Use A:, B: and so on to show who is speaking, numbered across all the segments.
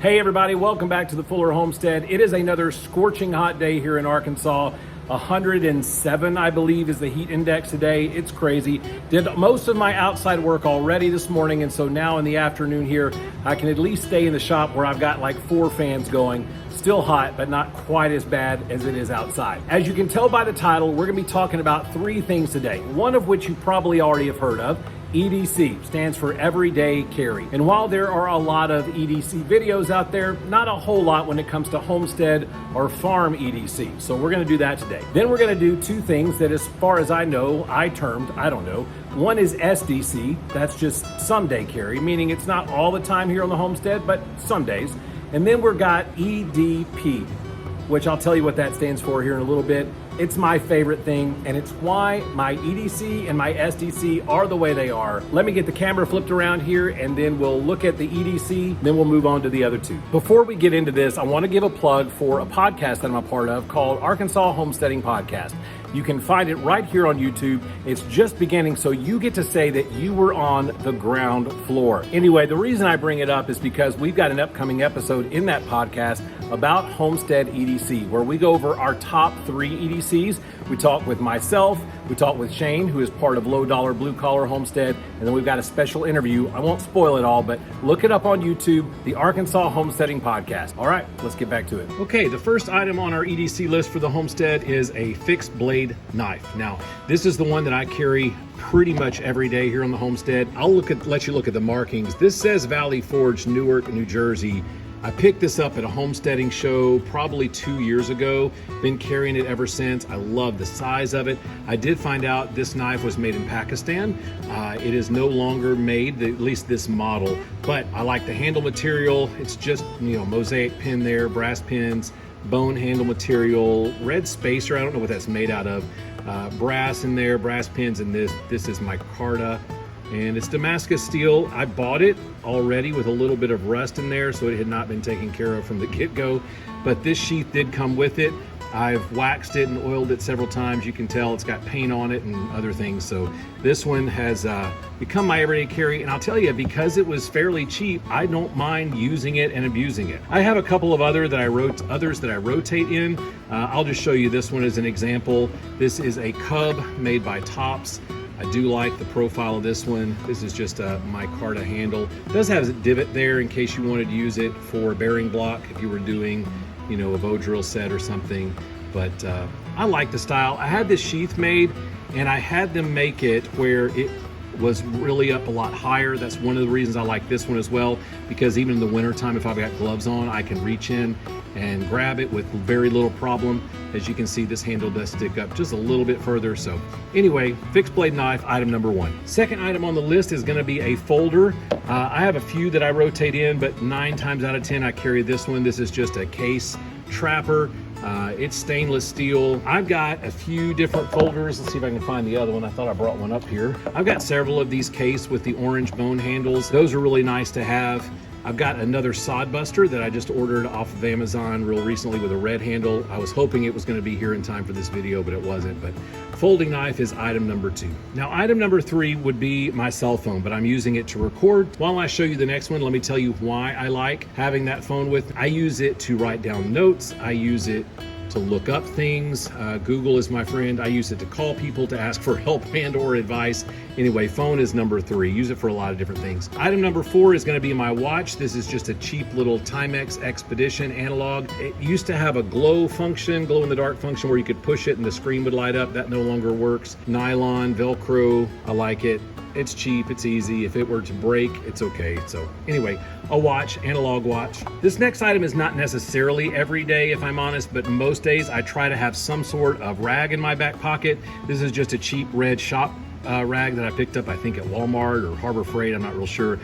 A: Hey everybody, welcome back to the Fuller Homestead. It is another scorching hot day here in Arkansas. 107, I believe, is the heat index today. It's crazy. Did most of my outside work already this morning, and so now in the afternoon here, I can at least stay in the shop where I've got like 4 fans going. Still hot, but not quite as bad as it is outside. As you can tell by the title, we're gonna be talking about 3 things today, one of which you probably already have heard of. EDC stands for Everyday Carry. And while there are a lot of EDC videos out there, not a whole lot when it comes to homestead or farm EDC. So we're gonna do that today. Then we're gonna do 2 things that, as far as I know, I don't know. One is SDC, that's just someday carry, meaning it's not all the time here on the homestead, but some days. And then we've got EDP, which I'll tell you what that stands for here in a little bit. It's my favorite thing, and it's why my EDC and my SDC are the way they are. Let me get the camera flipped around here, and then we'll look at the EDC, then we'll move on to the other 2. Before we get into this, I want to give a plug for a podcast that I'm a part of called Arkansas Homesteading Podcast. You can find it right here on YouTube. It's just beginning, so you get to say that you were on the ground floor. Anyway, the reason I bring it up is because we've got an upcoming episode in that podcast about Homestead EDC, where we go over our top 3 EDCs. We talk with myself, we talk with Shane, who is part of Low Dollar Blue Collar Homestead, and then we've got a special interview. I won't spoil it all, but look it up on YouTube, the Arkansas Homesteading Podcast. All right, let's get back to it. Okay, the first item on our EDC list for the homestead is a fixed blade knife. Now, this is the one that I carry pretty much every day here on the homestead. I'll let you look at the markings. This says Valley Forge, Newark, New Jersey. I picked this up at a homesteading show probably 2 years ago. Been carrying it ever since. I love the size of it. I did find out this knife was made in Pakistan. It is no longer made, at least this model, but I like the handle material. It's just, mosaic pin there, brass pins, bone handle material, red spacer. I don't know what that's made out of. Brass in there, brass pins, and this is micarta. And it's Damascus steel. I bought it already with a little bit of rust in there, so it had not been taken care of from the get-go. But this sheath did come with it. I've waxed it and oiled it several times. You can tell it's got paint on it and other things. So this one has become my everyday carry. And I'll tell you, because it was fairly cheap, I don't mind using it and abusing it. I have a couple of others that I rotate in. I'll just show you this one as an example. This is a Cub made by Tops. I do like the profile of this one. This is just a micarta handle. It does have a divot there in case you wanted to use it for a bearing block if you were doing, a bow drill set or something. But I like the style. I had this sheath made, and I had them make it where it was really up a lot higher. That's one of the reasons I like this one as well, because even in the wintertime, if I've got gloves on, I can reach in and grab it with very little problem. As you can see, this handle does stick up just a little bit further. So anyway, fixed blade knife, item number 1. Second item on the list is gonna be a folder. I have a few that I rotate in, but 9 times out of 10, I carry this one. This is just a case trapper. It's stainless steel. I've got a few different folders. Let's see if I can find the other one. I thought I brought one up here. I've got several of these case with the orange bone handles. Those are really nice to have. I've got another sod buster that I just ordered off of Amazon real recently with a red handle. I was hoping it was going to be here in time for this video, but it wasn't. But folding knife is item number 2. Now, item number 3 would be my cell phone, but I'm using it to record. While I show you the next one, let me tell you why I like having that phone with. I use it to write down notes. I use it to look up things. Google is my friend. I use it to call people to ask for help and or advice. Anyway, phone is number 3. Use it for a lot of different things. Item number 4 is going to be my watch. This is just a cheap little Timex Expedition analog. It used to have a glow in the dark function where you could push it and the screen would light up. That no longer works. Nylon, Velcro, I like it. It's cheap, it's easy. If it were to break, it's okay. So anyway, a watch, analog watch. This next item is not necessarily every day, if I'm honest, but most days I try to have some sort of rag in my back pocket. This is just a cheap red shop rag that I picked up, I think at Walmart or Harbor Freight, I'm not real sure.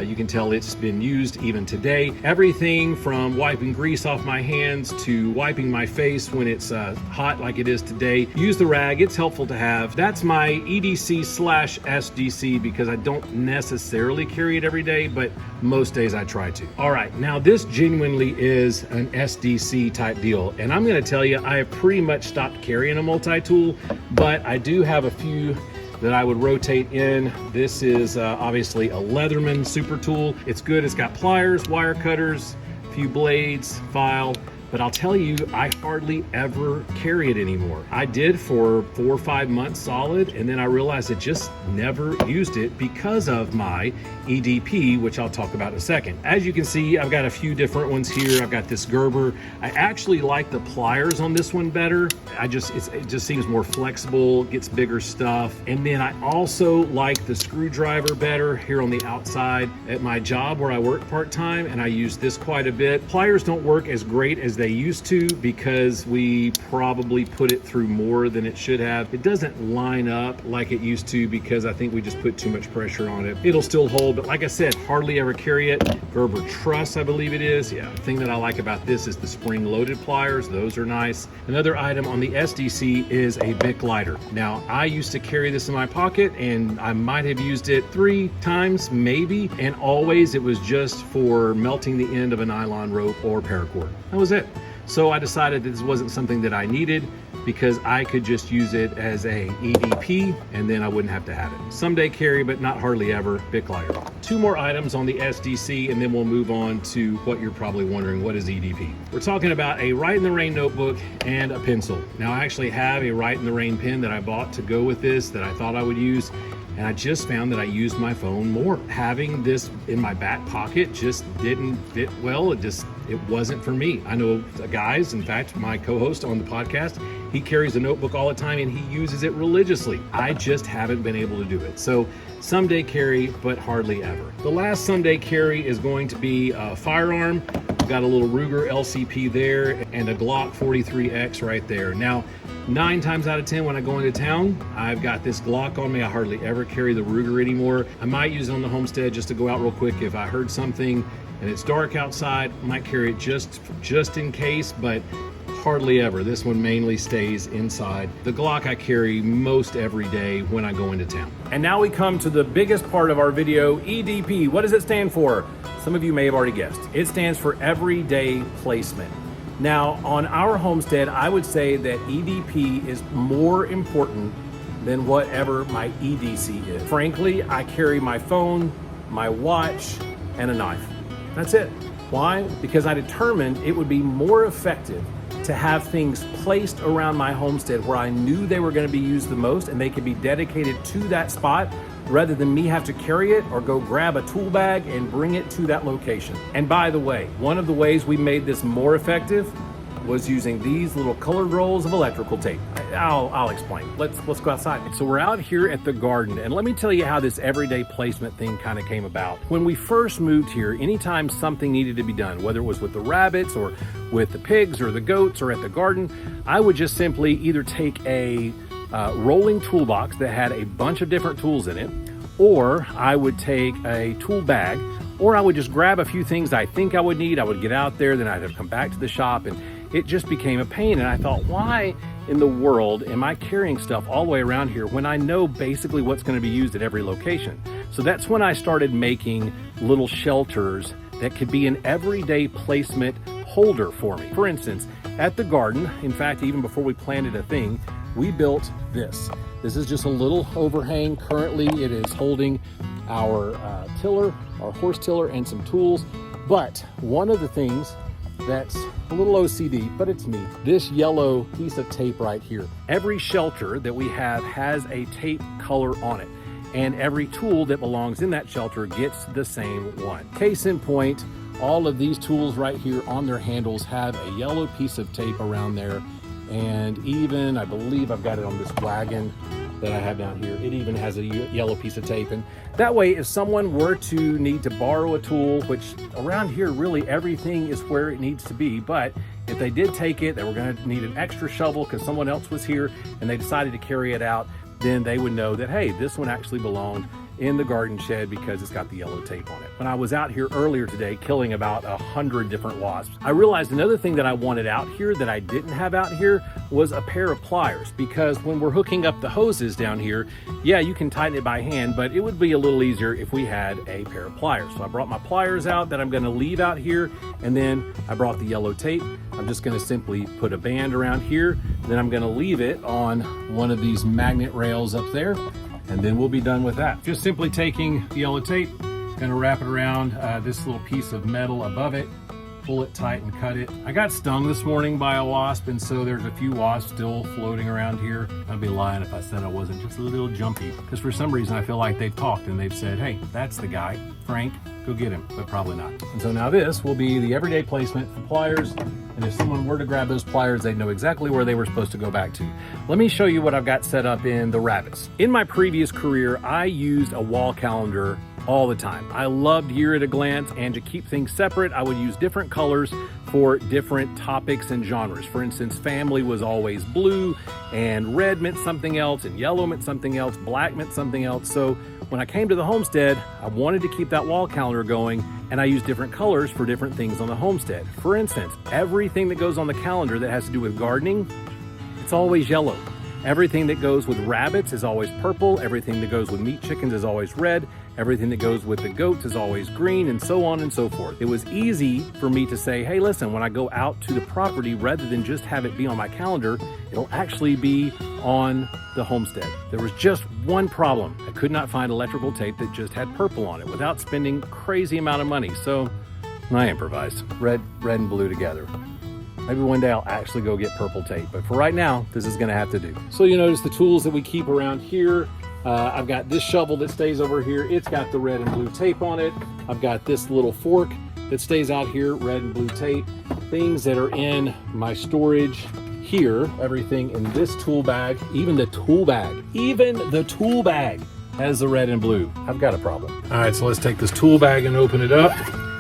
A: You can tell it's been used even today. Everything from wiping grease off my hands to wiping my face when it's hot like it is today. Use the rag, it's helpful to have. That's my EDC/SDC because I don't necessarily carry it every day, but most days I try to. All right, now this genuinely is an SDC type deal. And I'm gonna tell you, I have pretty much stopped carrying a multi-tool, but I do have a few that I would rotate in. This is obviously a Leatherman super tool. It's good, it's got pliers, wire cutters, few blades, file, but I'll tell you, I hardly ever carry it anymore. I did for 4 or 5 months solid, and then I realized I just never used it because of my EDP, which I'll talk about in a second. As you can see, I've got a few different ones here. I've got this Gerber. I actually like the pliers on this one better. It just seems more flexible, gets bigger stuff. And then I also like the screwdriver better here on the outside. At my job where I work part-time, and I use this quite a bit. Pliers don't work as great as they used to because we probably put it through more than it should have. It doesn't line up like it used to because I think we just put too much pressure on it. It'll still hold, but like I said, hardly ever carry it. Gerber Truss, I believe it is. Yeah, the thing that I like about this is the spring-loaded pliers. Those are nice. Another item on the SDC is a Bic lighter. Now, I used to carry this in my pocket, and I might have used it 3 times, maybe, and always it was just for melting the end of a nylon rope or paracord. That was it. So I decided that this wasn't something that I needed because I could just use it as a EDP and then I wouldn't have to have it. Someday carry, but not hardly ever, Bic lighter. 2 more items on the SDC and then we'll move on to what you're probably wondering, what is EDP? We're talking about a Write in the Rain notebook and a pencil. Now I actually have a Write in the Rain pen that I bought to go with this that I thought I would use. And I just found that I used my phone more. Having this in my back pocket just didn't fit well. It wasn't for me. I know guys, in fact, my co-host on the podcast, he carries a notebook all the time and he uses it religiously. I just haven't been able to do it. So someday carry, but hardly ever. The last someday carry is going to be a firearm. I've got a little Ruger LCP there and a Glock 43X right there. Now, 9 times out of 10 when I go into town, I've got this Glock on me. I hardly ever carry the Ruger anymore. I might use it on the Homestead just to go out real quick if I heard something and it's dark outside. I might carry it just in case, but hardly ever. This one mainly stays inside. The Glock I carry most every day when I go into town. And now we come to the biggest part of our video, EDP. What does it stand for? Some of you may have already guessed. It stands for Everyday Placement. Now, on our Homestead, I would say that EDP is more important than whatever my EDC is. Frankly, I carry my phone, my watch, and a knife. That's it. Why? Because I determined it would be more effective to have things placed around my homestead where I knew they were going to be used the most and they could be dedicated to that spot rather than me have to carry it or go grab a tool bag and bring it to that location. And by the way, one of the ways we made this more effective was using these little colored rolls of electrical tape. I'll explain. Let's go outside. So we're out here at the garden, and let me tell you how this everyday placement thing kind of came about. When we first moved here, anytime something needed to be done, whether it was with the rabbits or with the pigs or the goats or at the garden, I would just simply either take a rolling toolbox that had a bunch of different tools in it, or I would take a tool bag, or I would just grab a few things I think I would need. I would get out there, then I'd have to come back to the shop, and it just became a pain. And I thought, why in the world am I carrying stuff all the way around here when I know basically what's going to be used at every location? So that's when I started making little shelters that could be an everyday placement holder for me. For instance, at the garden, in fact, even before we planted a thing, we built this. This is just a little overhang. Currently, it is holding our tiller, our horse tiller, and some tools. But one of the things that's a little OCD, but it's me, this yellow piece of tape right here. Every shelter that we have has a tape color on it, and every tool that belongs in that shelter gets the same one. Case in point, all of these tools right here on their handles have a yellow piece of tape around there, and even, I believe I've got it on this wagon that I have down here, it even has a yellow piece of tape. And that way, if someone were to need to borrow a tool, which around here really everything is where it needs to be, but if they did take it, they were going to need an extra shovel because someone else was here and they decided to carry it out, then they would know that, hey, this one actually belonged in the garden shed because it's got the yellow tape on it. When I was out here earlier today killing about 100 different wasps, I realized another thing that I wanted out here that I didn't have out here was a pair of pliers, because when we're hooking up the hoses down here, yeah, you can tighten it by hand, but it would be a little easier if we had a pair of pliers. So I brought my pliers out that I'm going to leave out here, and then I brought the yellow tape. I'm just going to simply put a band around here, then I'm going to leave it on one of these magnet rails up there, and then we'll be done with that. Just simply taking the yellow tape, gonna wrap it around this little piece of metal above it, pull it tight and cut it. I got stung this morning by a wasp, and so there's a few wasps still floating around here. I'd be lying if I said I wasn't just a little jumpy, because for some reason I feel like they've talked and they've said, hey, that's the guy, Frank, go get him, but probably not. And so now this will be the everyday placement for pliers, and if someone were to grab those pliers, they'd know exactly where they were supposed to go back to. Let me show you what I've got set up in the rabbits. In my previous career, I used a wall calendar all the time. I loved year at a glance, and to keep things separate, I would use different colors for different topics and genres. For instance, family was always blue, and red meant something else, and yellow meant something else, black meant something else. So when I came to the homestead, I wanted to keep that wall calendar going, and I used different colors for different things on the homestead. For instance, everything that goes on the calendar that has to do with gardening, it's always yellow. Everything that goes with rabbits is always purple. Everything that goes with meat chickens is always red. Everything that goes with the goats is always green, and so on and so forth. It was easy for me to say, hey, listen, when I go out to the property, rather than just have it be on my calendar, it'll actually be on the homestead. There was just one problem. I could not find electrical tape that just had purple on it without spending a crazy amount of money. So I improvised. Red and blue together. Maybe one day I'll actually go get purple tape, but for right now, this is gonna have to do. So you notice the tools that we keep around here. I've got this shovel that stays over here. It's got the red and blue tape on it. I've got this little fork that stays out here, red and blue tape. Things that are in my storage here, everything in this tool bag, even the tool bag has the red and blue. I've got a problem. All right, so let's take this tool bag and open it up.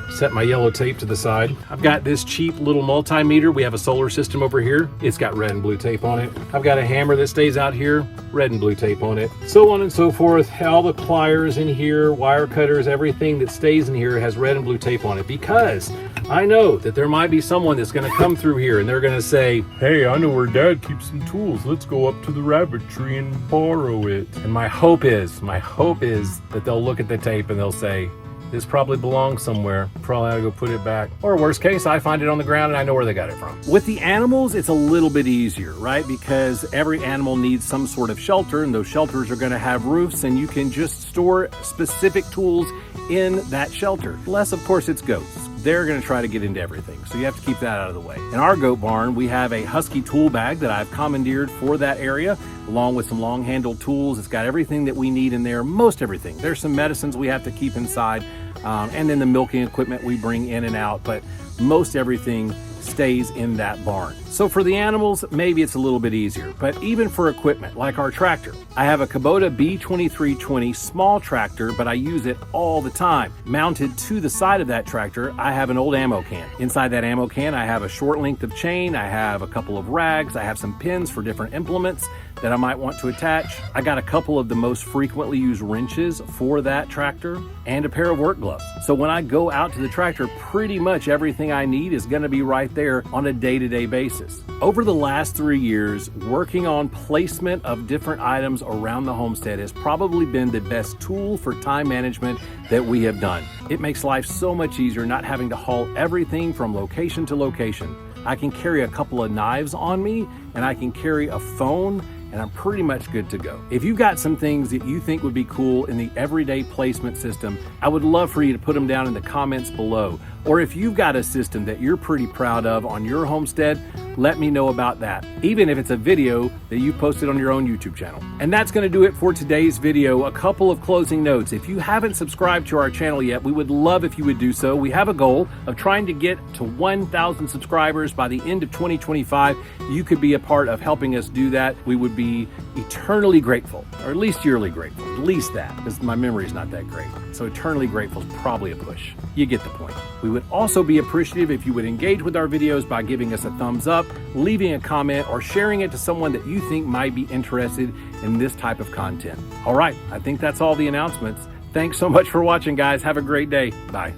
A: Set my yellow tape to the side. I've got this cheap little multimeter. We have a solar system over here. It's got red and blue tape on it. I've got a hammer that stays out here, red and blue tape on it. So on and so forth. All the pliers in here, wire cutters, everything that stays in here has red and blue tape on it, because I know that there might be someone that's gonna come through here and they're gonna say, hey, I know where Dad keeps some tools. Let's go up to the rabbit tree and borrow it. And my hope is that they'll look at the tape and they'll say, this probably belongs somewhere. Probably ought to go put it back. Or worst case, I find it on the ground and I know where they got it from. With the animals, it's a little bit easier, right? Because every animal needs some sort of shelter, and those shelters are gonna have roofs, and you can just store specific tools in that shelter. Unless, of course, it's goats. They're gonna try to get into everything, so you have to keep that out of the way. In our goat barn, we have a Husky tool bag that I've commandeered for that area, along with some long-handled tools. It's got everything that we need in there, most everything. There's some medicines we have to keep inside, and then the milking equipment we bring in and out, but most everything stays in that barn. So for the animals, maybe it's a little bit easier, but even for equipment, like our tractor, I have a Kubota B2320 small tractor, but I use it all the time. Mounted to the side of that tractor, I have an old ammo can. Inside that ammo can, I have a short length of chain, I have a couple of rags, I have some pins for different implements that I might want to attach. I got a couple of the most frequently used wrenches for that tractor, and a pair of work gloves. So when I go out to the tractor, pretty much everything I need is gonna be right there on a day-to-day basis. Over the last 3 years, working on placement of different items around the homestead has probably been the best tool for time management that we have done. It makes life so much easier not having to haul everything from location to location. I can carry a couple of knives on me, and I can carry a phone, and I'm pretty much good to go. If you've got some things that you think would be cool in the everyday placement system, I would love for you to put them down in the comments below. Or if you've got a system that you're pretty proud of on your homestead, let me know about that, even if it's a video that you posted on your own YouTube channel. And that's gonna do it for today's video. A couple of closing notes. If you haven't subscribed to our channel yet, we would love if you would do so. We have a goal of trying to get to 1,000 subscribers by the end of 2025. You could be a part of helping us do that. We would be eternally grateful, or at least yearly grateful, at least that, because my memory is not that great. So eternally grateful is probably a push. You get the point. We would also be appreciative if you would engage with our videos by giving us a thumbs up, leaving a comment, or sharing it to someone that you think might be interested in this type of content. All right, I think that's all the announcements. Thanks so much for watching, guys. Have a great day. Bye.